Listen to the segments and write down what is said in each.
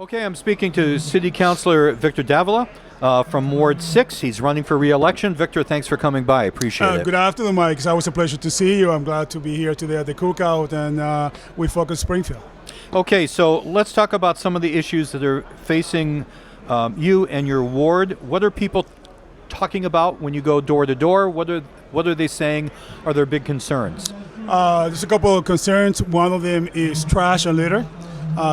Okay, I'm speaking to City Councilor Victor Davila from Ward 6. He's running for re-election. Victor, thanks for coming by. I appreciate it. Good afternoon, Mike. It's always a pleasure to see you. I'm glad to be here today at the cookout, and we focus Springfield. Okay, so let's talk about some of the issues that are facing you and your ward. What are people talking about when you go door to door? What are they saying are their big concerns? There's a couple of concerns. One of them is trash and litter.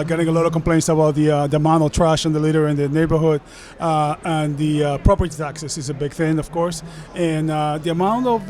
Getting a lot of complaints about the amount of trash and the litter in the neighborhood, and the property taxes is a big thing, of course, and the amount of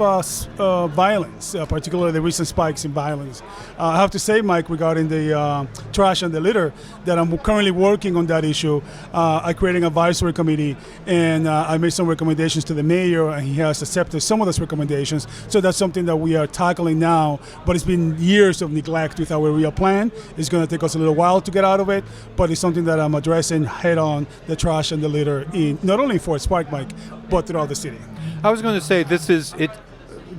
violence, particularly the recent spikes in violence. I have to say, Mike, regarding the trash and the litter, that I'm currently working on that issue. I created an advisory committee, and I made some recommendations to the mayor, and he has accepted some of those recommendations. So that's something that we are tackling now, but it's been years of neglect with our real plan. It's going to take us a little while to get out of it, but it's something that I'm addressing head on, the trash and the litter, in not only Fort Spark, Mike, but throughout the city. I was going to say,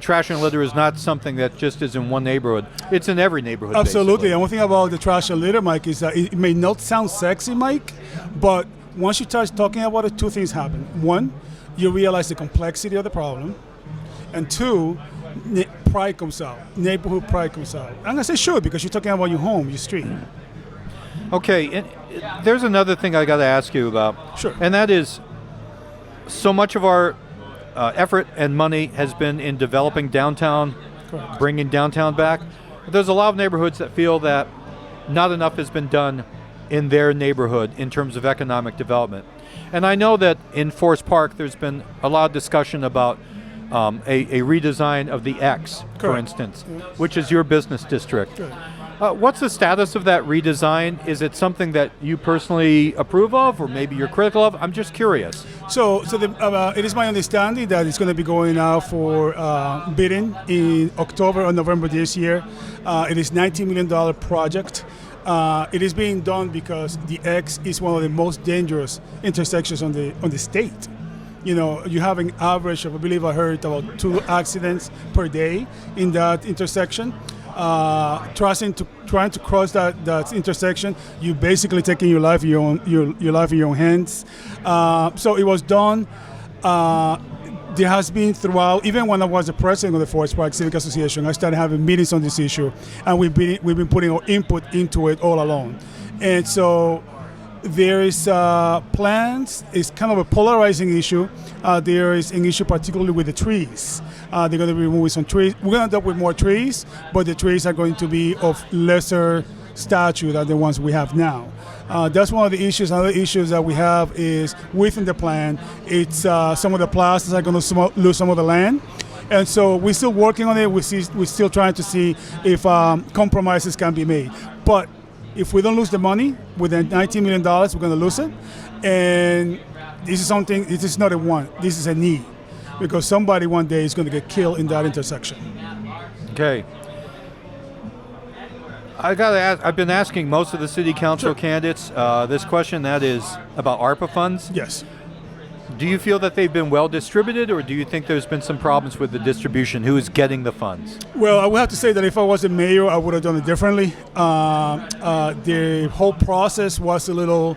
trash and litter is not something that just is in one neighborhood. It's in every neighborhood. Absolutely. Basically. And one thing about the trash and litter, Mike, is that it may not sound sexy, Mike, but once you start talking about it, two things happen. One, you realize the complexity of the problem, and two, pride comes out. Neighborhood pride comes out. I'm going to say sure, because you're talking about your home, your street. Okay, and there's another thing I got to ask you about. Sure. And that is, so much of our effort and money has been in developing downtown, Correct. bringing downtown back. There's a lot of neighborhoods that feel that not enough has been done in their neighborhood in terms of economic development. And I know that in Forest Park, there's been a lot of discussion about a redesign of the X, for Correct. instance, Yes. which is your business district. Good. What's the status of that redesign? Is it something that you personally approve of, or maybe you're critical of? I'm just curious. So it is my understanding that it's going to be going out for bidding in October or November this year. It is $19 million project. It is being done because the X is one of the most dangerous intersections on the state. You know, you have an average of, I believe I heard, about 2 accidents per day in that intersection. Trying to cross that intersection, you basically taking your life in your life in your own hands. So it was done. There has been throughout, even when I was the president of the Forest Park Civic Association, I started having meetings on this issue, and we've been putting our input into it all along. And so there is plans. It's kind of a polarizing issue. There is an issue particularly with the trees. They're going to be removing some trees. We're going to end up with more trees, but the trees are going to be of lesser stature than the ones we have now. That's one of the issues. Another issues that we have is within the plan, it's some of the plazas are going to lose some of the land. And so we're still working on it. We're still trying to see if compromises can be made. But if we don't lose the money within $19 million, we're going to lose it. And this is not a want, this is a need. Because somebody one day is going to get killed in that intersection. Okay. I got to ask, I've been asking most of the city council Sure. candidates this question, that is about ARPA funds. Yes. Do you feel that they've been well distributed, or do you think there's been some problems with the distribution? Who is getting the funds? Well, I would have to say that if I was the mayor, I would have done it differently. The whole process was a little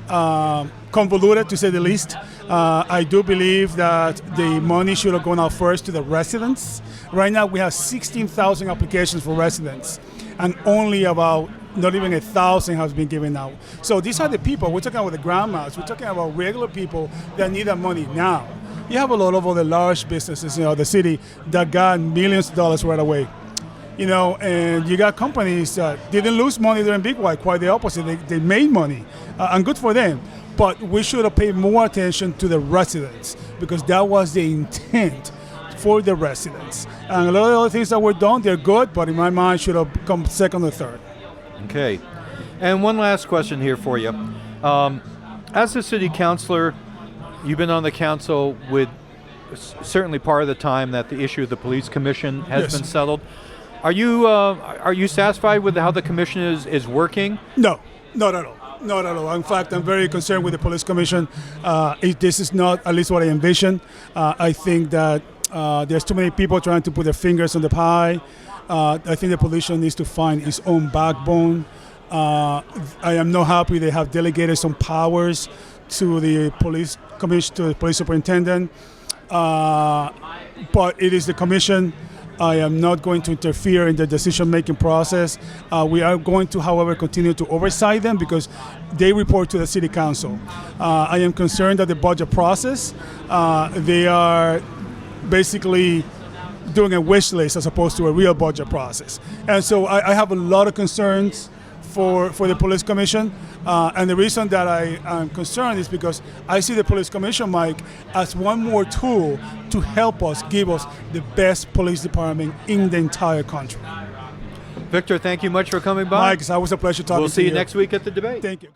convoluted, to say the least. I do believe that the money should have gone out first to the residents. Right now, we have 16,000 applications for residents, and only about not even 1,000 has been given out. So these are the people. We're talking about the grandmas. We're talking about regular people that need that money now. You have a lot of other large businesses in the city that got millions of dollars right away. You know, and you got companies that didn't lose money during Big White. Quite the opposite. They made money, and good for them. But we should have paid more attention to the residents, because that was the intent for the residents. And a lot of the other things that were done, they're good, but in my mind should have come second or third. Okay. And one last question here for you. As a city councilor, you've been on the council with certainly part of the time that the issue of the police commission has Yes. been settled. Are you satisfied with how the commission is working? No, not at all. Not at all. In fact, I'm very concerned with the police commission. This is not at least what I envision. I think that there's too many people trying to put their fingers on the pie. I think the police needs to find its own backbone. I am not happy they have delegated some powers to the police commission, to the police superintendent. But it is the commission. I am not going to interfere in the decision-making process. We are going to, however, continue to oversight them because they report to the city council. I am concerned that the budget process, they are basically doing a wish list as opposed to a real budget process. And so I have a lot of concerns for the police commission. And the reason that I am concerned is because I see the police commission, Mike, as one more tool to help us, give us the best police department in the entire country. Victor, thank you much for coming by. Mike, it's always a pleasure talking to you. We'll see you next week at the debate. Thank you.